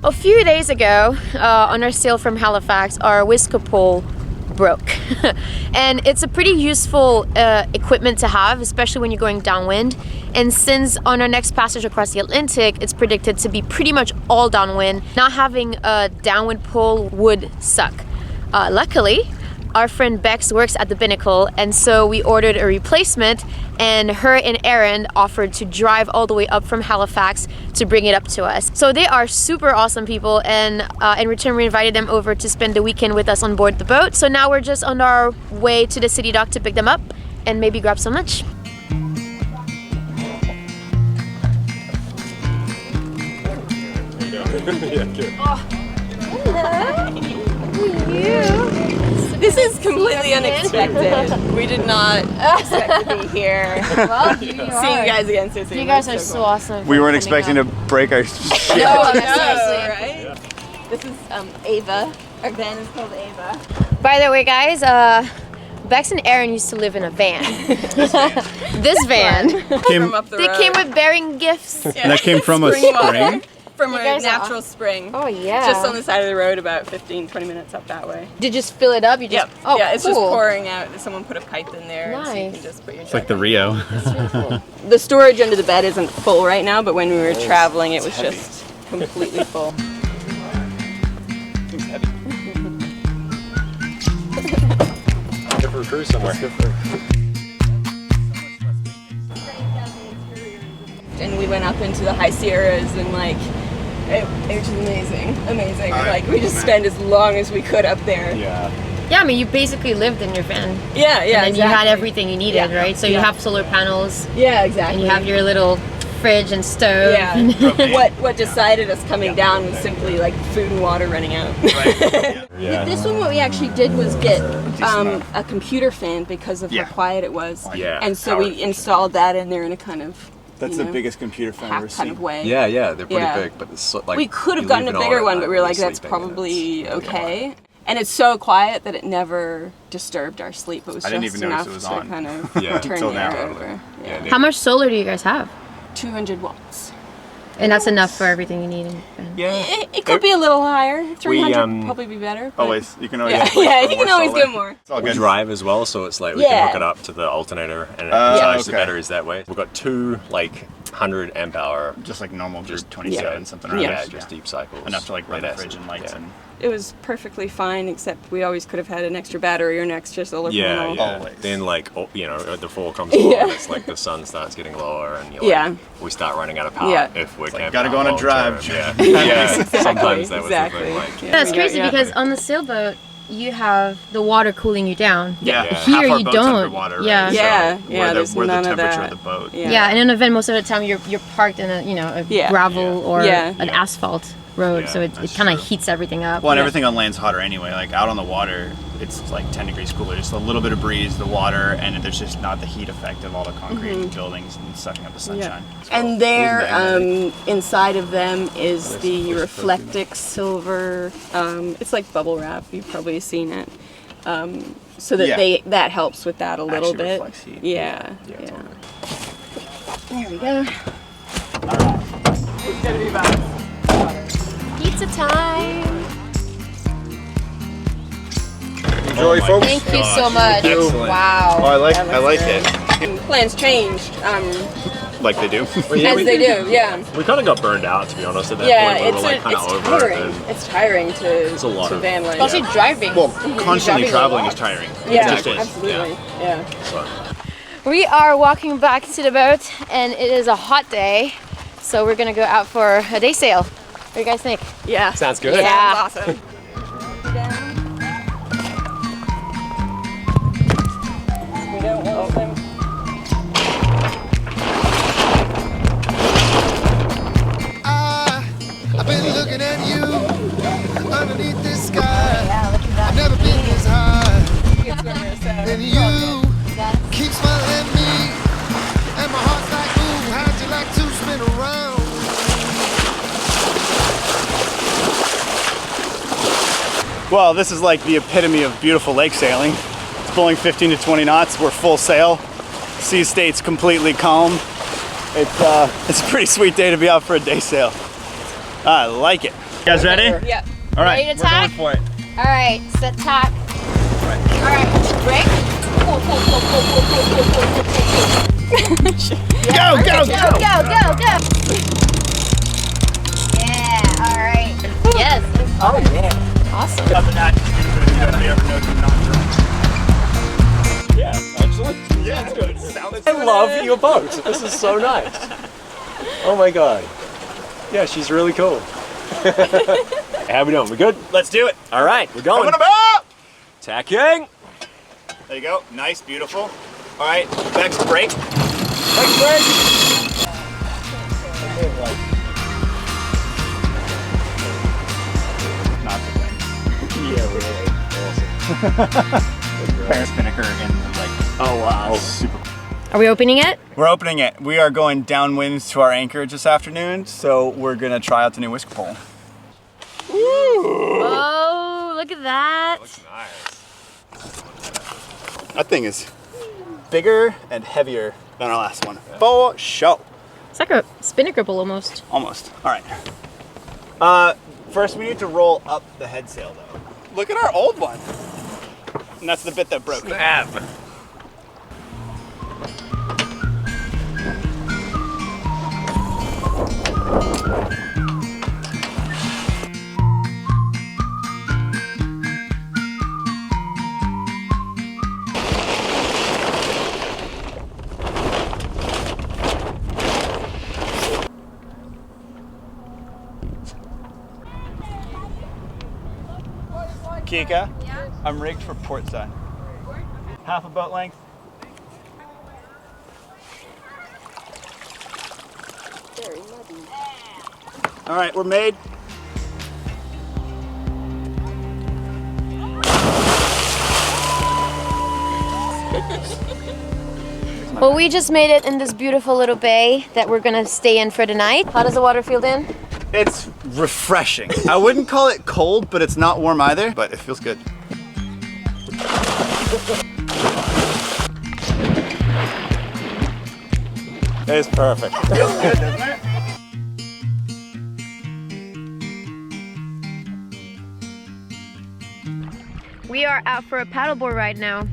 A few days ago, on our sail from Halifax, our whisker pole broke. And it's a pretty useful equipment to have, especially when you're going downwind. And since on our next passage across the Atlantic, it's predicted to be pretty much all downwind, not having a downwind pole would suck. Luckily, our friend Bex works at the Binnacle, and so we ordered a replacement, and her and Aaron offered to drive all the way up from Halifax to bring it up to us. So they are super awesome people, and in return we invited them over to spend the weekend with us on board the boat. So now we're just on our way to the city dock to pick them up and maybe grab some lunch. This is completely unexpected. We did not expect to be here. Well, Seeing you guys again so soon. You guys are so awesome. We weren't expecting to break our shit. No, right? This is Ava. Our van is called Ava. By the way, guys, Bex and Aaron used to live in a van. This van. From up the They road. came with bearing gifts. Yeah. And that came from a spring? From You a guys are- natural spring. Oh yeah. Just on the side of the road, about 15-20 minutes up that way. Did you just fill it up? You just. Yep. Oh, yeah, it's cool. just pouring out. Someone put a pipe in there, so you Nice. can just put your. It's like the Rio. The storage under the bed isn't full right now, but when we were traveling, it was just completely full. It's heavy. Good for a cruise somewhere. And we went up into the high Sierras and like. It was amazing. Like we just spent as long as we could up there. Yeah. Yeah, I mean, you basically lived in your van. Yeah, And then you had everything you needed, Yeah. right? So you Yeah. have solar panels, Yeah, exactly. and you have your little fridge and stove. Yeah. What decided us coming down was simply like food and water running out. Yeah. This one, what we actually did was get a computer fan because of how quiet it was. Yeah. And so we installed that in there in a kind of That's the biggest computer fan I've ever hack kind seen. of way. Yeah, they're pretty Yeah. big, but it's so, like We could have you gotten leave a it on bigger at one, night but we when were you're like, that's sleeping and probably it's okay. And it's so quiet that it never disturbed our sleep. It was I just didn't even notice enough it was to on. kind of Yeah, turn until the now. air over. Yeah. How much solar do you guys have? 200 watts. And that's enough for everything you need in your van. Yeah. It could be a little higher. 300 would probably be better. but- Always. You can always. Yeah, push for you can more always solar. get more. It's all We good. drive as well, so it's like we Yeah. can hook it up to the alternator and charge the okay. batteries that way. We've got two like 100 amp hour. Just like normal, Just- just 27, something around Yeah, there. just deep cycles. Enough to like run the Lead fridge acid. and lights Yeah. and. It was perfectly fine, except we always could have had an extra battery or an extra solar Yeah, panel. yeah. Always. Then like the fall comes along, and it's like the sun starts getting lower, and you're like, Yeah. we start running out of power Yeah. if we're camping gotta go out on a long drive. term. Yeah, sometimes that was exactly. the thing. Like, Yeah. That's We crazy got- because on the sailboat, you have the water cooling you down. Yeah. Yeah. Here Half our you boat's don't. underwater, right? Yeah. Yeah, So yeah, there's we're the none of temperature that. of the boat. Yeah. Yeah, and in an event, most of the time you're parked in a Yeah. gravel or Yeah. an asphalt road, Yeah, so it that's kind of true. heats everything up. Well, and everything on land's hotter anyway. Like out on the water, it's like 10 degrees cooler. Just a little bit of breeze, the water, and there's just not the heat effect of all the concrete buildings and sucking up the sunshine. And there, inside of them is the Reflectix silver. It's like bubble wrap. You've probably seen it. So that Yeah. that helps with that a little Actually bit. reflects heat. Yeah. Yeah, There we go. It's gonna be bad. Pizza time! Enjoy, folks. Thank you so much. Excellent. Wow. Oh, I like it. Plans changed, Like they do. as they do. Yeah. we kind of got burned out, to be honest, at that Yeah, point. We were like kind of it's over tiring. it. And It's tiring to a lot of- van life. Especially driving. Well, constantly driving a traveling lot. is tiring. Yeah, It just is. absolutely. Yeah. but We are walking back to the boat, and it is a hot day, so we're gonna go out for a day sail. What do you guys think? Yeah. sounds good. Yeah. Sounds awesome. We don't want them. I've been looking at you underneath this sky. I've never been this high. And you keep smiling at me. And my heart's like, ooh, how'd you like to spin around? Well, this is like the epitome of beautiful lake sailing. It's blowing 15 to 20 knots. We're full sail. Sea state's completely calm. It's a pretty sweet day to be out for a day sail. I like it. guys ready? Yeah. All right, Ready to we're tack? going for it. All right, set tack. All right, break. Go, go, Go, go, go, go. Yeah, all right. Yes. Oh yeah. Awesome. Other than that, nobody ever knows I'm not drunk. Yeah, actually. Yeah, it's good. I love your boat. This is so nice. Oh my god. Yeah, she's really cool. How we doing? We good? Let's do it. All right, we're going. Coming about. Tacking. There you go. Nice, beautiful. All right, Bex, break. Thanks, Greg. Not the thing. Yeah, really. Awesome. Paris Spinnaker in like. Oh wow. Super. Are we opening it? We're opening it. We are going downwinds to our anchorage this afternoon, so we're gonna try out the new whisk pole. Oh, look at that. Looks nice. That thing is bigger and heavier than our last one. For sure. It's like a spinnaker bowl almost. Almost. All right. First we need to roll up the headsail though. Look at our old one. And that's the bit that broke. Snap. Kika, yeah? I'm rigged for port side. Half a boat length. Very muddy. All right, we're made. Well, we just made it in this beautiful little bay that we're gonna stay in for the night. How does the water feel in? It's refreshing. I wouldn't call it cold, but it's not warm either, but it feels good. It's perfect. Feels good, doesn't it? We are out for a paddleboard ride now.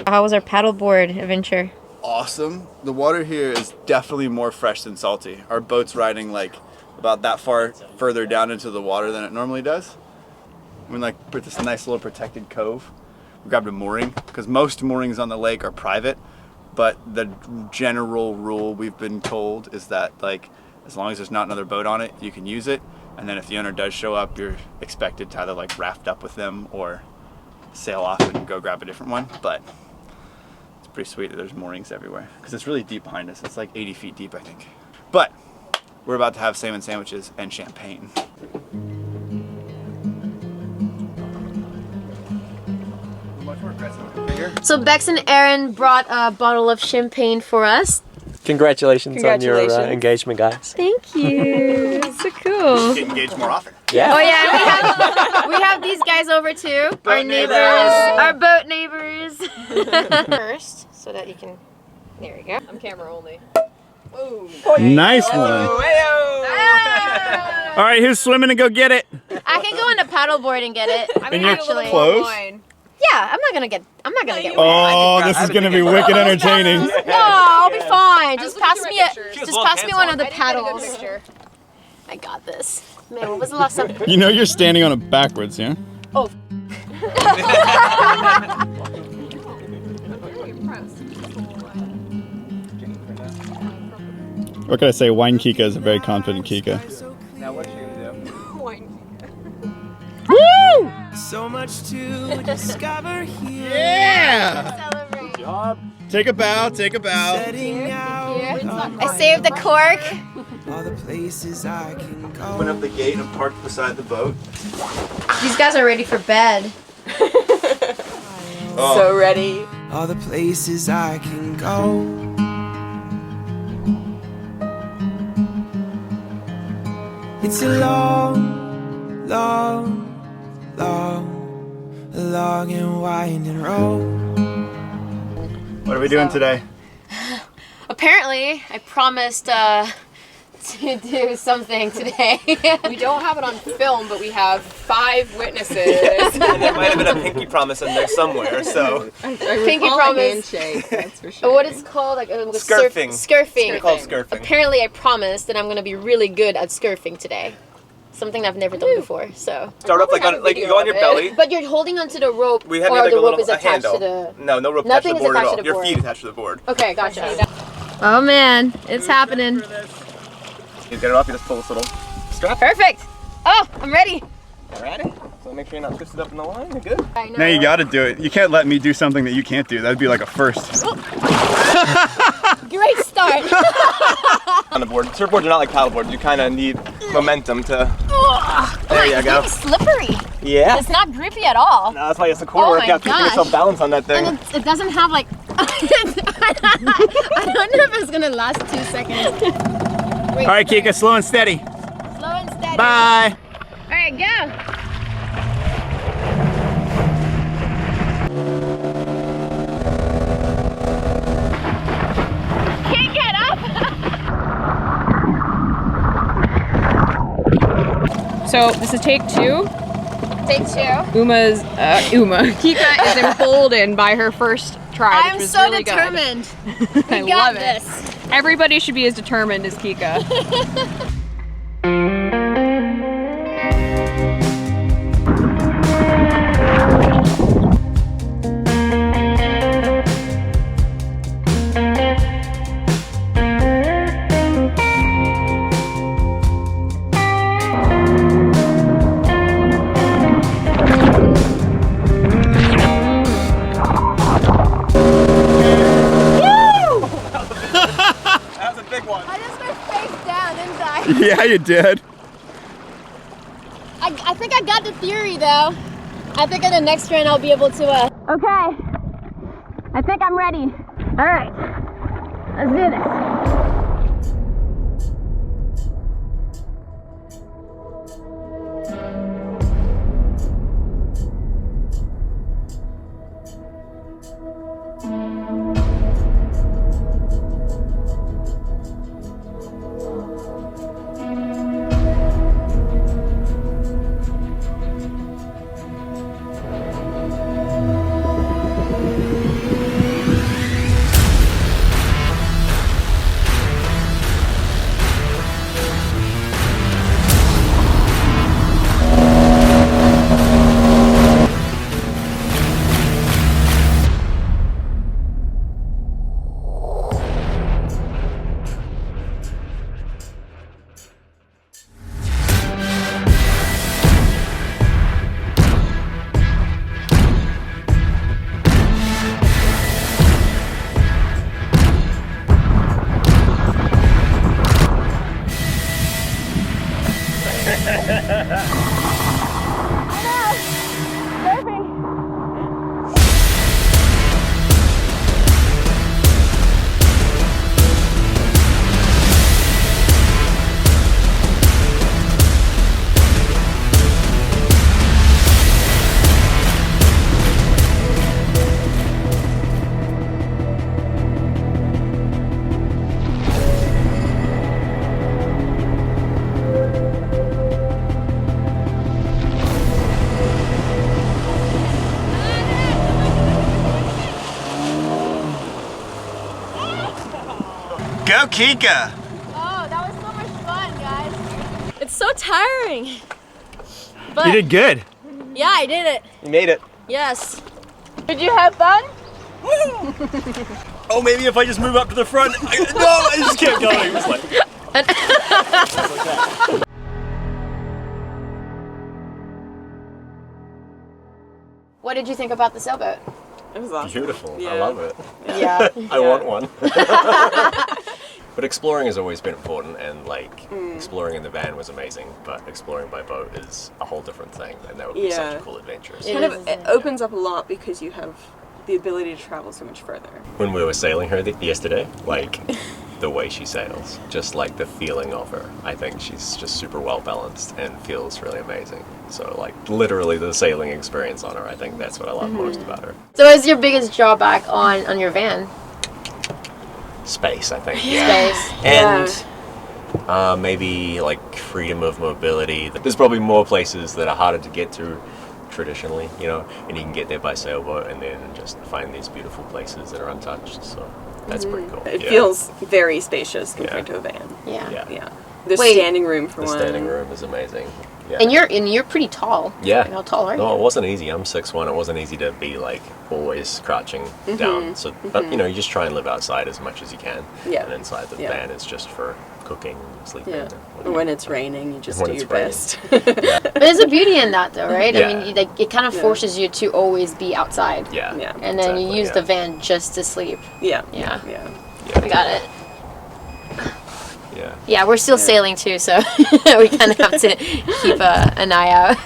How was our paddleboard adventure? Awesome. The water here is definitely more fresh than salty. Our boat's riding like about that far further down into the water than it normally does. We're in like this nice little protected cove. We grabbed a mooring because most moorings on the lake are private, but the general rule we've been told is that like as long as there's not another boat on it, you can use it. And then if the owner does show up, you're expected to either like raft up with them or sail off and go grab a different one. But it's pretty sweet that there's moorings everywhere because it's really deep behind us. It's like 80 feet deep, I think. But we're about to have salmon sandwiches and champagne. So Bex and Aaron brought a bottle of champagne for us. Congratulations on your engagement, guys. Thank you. So cool. Get engaged more often. Yeah. Oh yeah, we have these guys over too. Our neighbors, our boat neighbors. First, so that you can. There we go. I'm camera only. Nice one. All right, who's swimming to go get it? I can go on the paddleboard and get it. In your actually. clothes? Yeah, I'm not gonna get wet. Oh, this is gonna be wicked entertaining. No, I'll be fine. Just pass me one of the paddles. I got this. Man, what was the last time? You know you're standing on it backwards, yeah? Oh. What can I say? Wine Kika is a very confident Kika. Now what are you gonna do? Woo! So much to discover here. Yeah! Celebrate. Job. Take a bow, take a bow. Setting out I saved the cork. all the places I can go. Went up the gate and parked beside the boat. These guys are ready for bed. So ready. All the places I can go. It's a long long, long and winding road. What are we doing today? Apparently, I promised to do something today. We don't have it on film, but we have 5 witnesses. And there might have been a pinky promise in there somewhere, so. Pinky promise. Handshake, that's for sure. What is it called? Like Scurfing. Scurfing. It's called scurfing. Apparently, I promised that I'm gonna be really good at scurfing today. Something I've never done before. So. Start up like you go on your belly. But you're holding onto the rope, We have or like the a rope little is attached handle. to the. No rope attached to Nothing the is board at attached all. to the Your board. feet attached to the board. Okay, gotcha. Oh man, it's happening. You get it off, you just pull this little strap. Perfect. Oh, I'm ready. Alrighty. So make sure you're not twisted up in the line. You're good. I know. Now you gotta do it. You can't let me do something that you can't do. That'd be like a first. Great start. On the board. Surfboards are not like paddleboards. You kind of need momentum to. There you go. It's slippery. Yeah. It's not grippy at all. No, that's why it's a core Oh my workout. Keeping gosh. yourself balanced on that thing. And it doesn't have like. I don't know if it's gonna last 2 seconds. Great All right, start. Kika, slow and steady. Slow and steady. Bye. All right, go. Can't get up. So this is take 2. Take 2. Kika is emboldened by her first try, which I'm was so really determined. I We got love it. this. Everybody should be as determined as Kika. That was a big one. I just went face down, didn't I? Yeah, you did. I think I got the theory though. I think in the next round I'll be able to Okay. I think I'm ready. Alright. Let's do this. Go, Kika. Oh, that was so much fun, guys. It's so tiring. But You did good. yeah, I did it. You made it. Yes. Did you have fun? Oh, maybe if I just move up to the front. No, I just kept going. It was like. What did you think about the sailboat? It was awesome. Beautiful. Yeah. I love it. Yeah. I want one. But exploring has always been important, and like exploring in the van was amazing, but exploring by boat is a whole different thing, and that would be such a cool adventure. It opens up a lot because you have the ability to travel so much further. When we were sailing her yesterday, like the way she sails, just like the feeling of her. I think she's just super well balanced and feels really amazing. So like literally the sailing experience on her, I think that's what I love most about her. So what's your biggest drawback on your van? Space, I think. Space. And maybe like freedom of mobility. There's probably more places that are harder to get to traditionally, you know, and you can get there by sailboat and then just find these beautiful places that are untouched. So that's pretty cool. It feels very spacious compared to a van. Yeah. The standing room for the one. The standing room is amazing. Yeah. And you're pretty tall. Yeah. Like, how tall are you? No, it wasn't easy. I'm 6'1". It wasn't easy to be like always crouching down. So, but you know, you just try and live outside as much as you can. Yeah. And inside the van is just for cooking, sleeping. Yeah. When it's raining, you just do your best. But there's a beauty in that, though, right? Yeah. I mean, it kind of forces you to always be outside. Yeah. And then you use the van just to sleep. Yeah. I got it. Yeah. Yeah, we're still sailing too, so we kind of have to keep an eye out.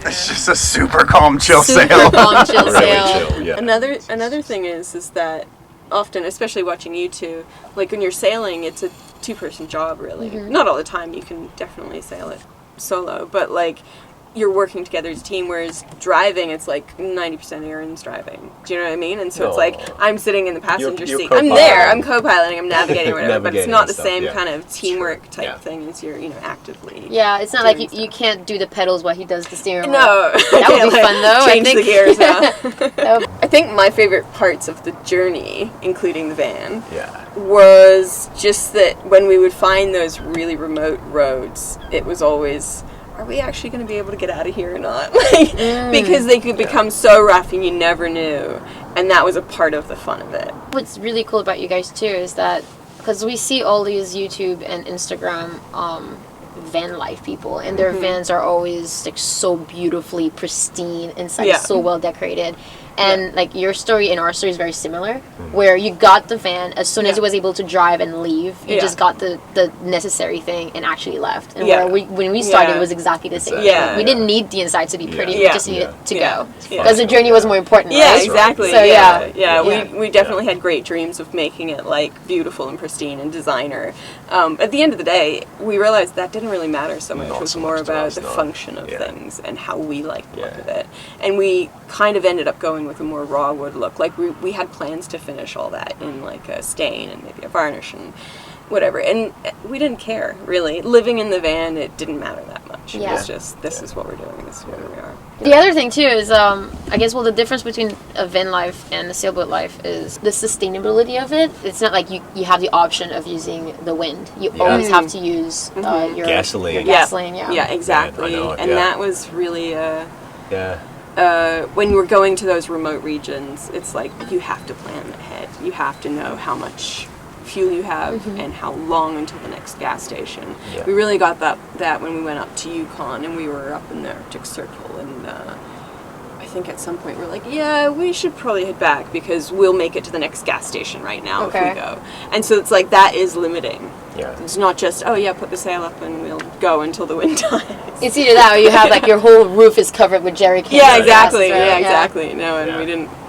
It's just a super calm, chill Super sail. calm, chill Really sail. chill, yeah. Another thing is that often, especially watching you two, like when you're sailing, it's a two-person job, really. Not all the time. You can definitely sail it solo, but like you're working together as a team, whereas driving, it's like 90% Aaron's driving. Do you know what I mean? And so it's like I'm sitting in the passenger You're seat. I'm there. I'm co-piloting. I'm navigating or whatever. But it's not the same kind of teamwork type thing as you're, actively. Yeah, it's not like you can't do the pedals while he does the steering wheel. No, that would be fun though. Change I think. the gears now. I think my favorite parts of the journey, including the van, was just that when we would find those really remote roads, it was always, are we actually going to be able to get out of here or not? Because they could become so rough and you never knew. And that was a part of the fun of it. What's really cool about you guys too is that, because we see all these YouTube and Instagram van life people, and their vans are always like so beautifully pristine inside, so well decorated. And like your story and our story is very similar, where you got the van as soon as it was able to drive and leave. You just got the necessary thing and actually left. And where when we started, it was exactly the same. We didn't need the inside to be pretty. We just needed to go because the journey was more important. Yeah, right? exactly. So we definitely had great dreams of making it like beautiful and pristine and designer. At the end of the day, we realized that didn't really matter so much. It was more about the function of things and how we liked the look of it. And we kind of ended up going with a more raw wood look. Like we had plans to finish all that in like a stain and maybe a varnish and whatever. And we didn't care, really. Living in the van, it didn't matter that much. It was just, this is what we're doing, this is where we are. The other thing too is, I guess, the difference between a van life and a sailboat life is the sustainability of it. It's not like you have the option of using the wind. You always have to use your gasoline. Your gasoline, Yeah, exactly. And that was really Yeah. when we're going to those remote regions, it's like you have to plan ahead. You have to know how much fuel you have and how long until the next gas station. We really got that when we went up to Yukon and we were up in the Arctic Circle, and I think at some point we're like, we should probably head back because we'll make it to the next gas station right now if we go. And so it's like that is limiting. It's not just, put the sail up and we'll go until the wind dies. It's either that or you have like your whole roof is covered with jerry cans. Yeah, exactly. Right? Exactly. No, and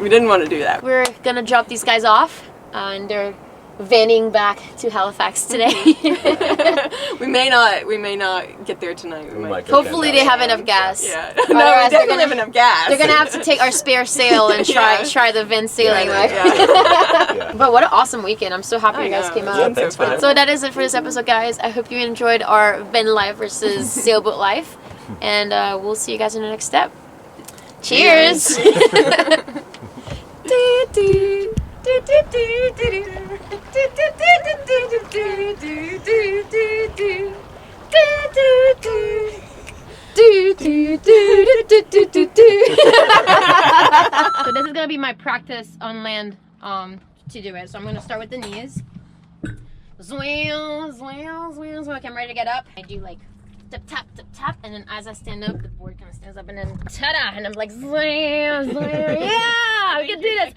we didn't want to do that. We're gonna drop these guys off, and they're vanning back to Halifax today. we may not get there tonight. We might hopefully they have enough gas. Yeah. No, we definitely have enough gas. They're gonna have to take our spare sail and try the van sailing. But what an awesome weekend. I'm so happy you guys came out. Thanks, man. So that is it for this episode, guys. I hope you enjoyed our van life versus sailboat life, and we'll see you guys in the next step. Cheers. So this is gonna be my practice on land to do it. So I'm gonna start with the knees. Zwing, zwing, zwing, zwing. Okay, I'm ready to get up. I do like tap, and then as I stand up, the board kind of stands up, and then ta-da, and I'm like zwing, zwing. Yeah, we can do this.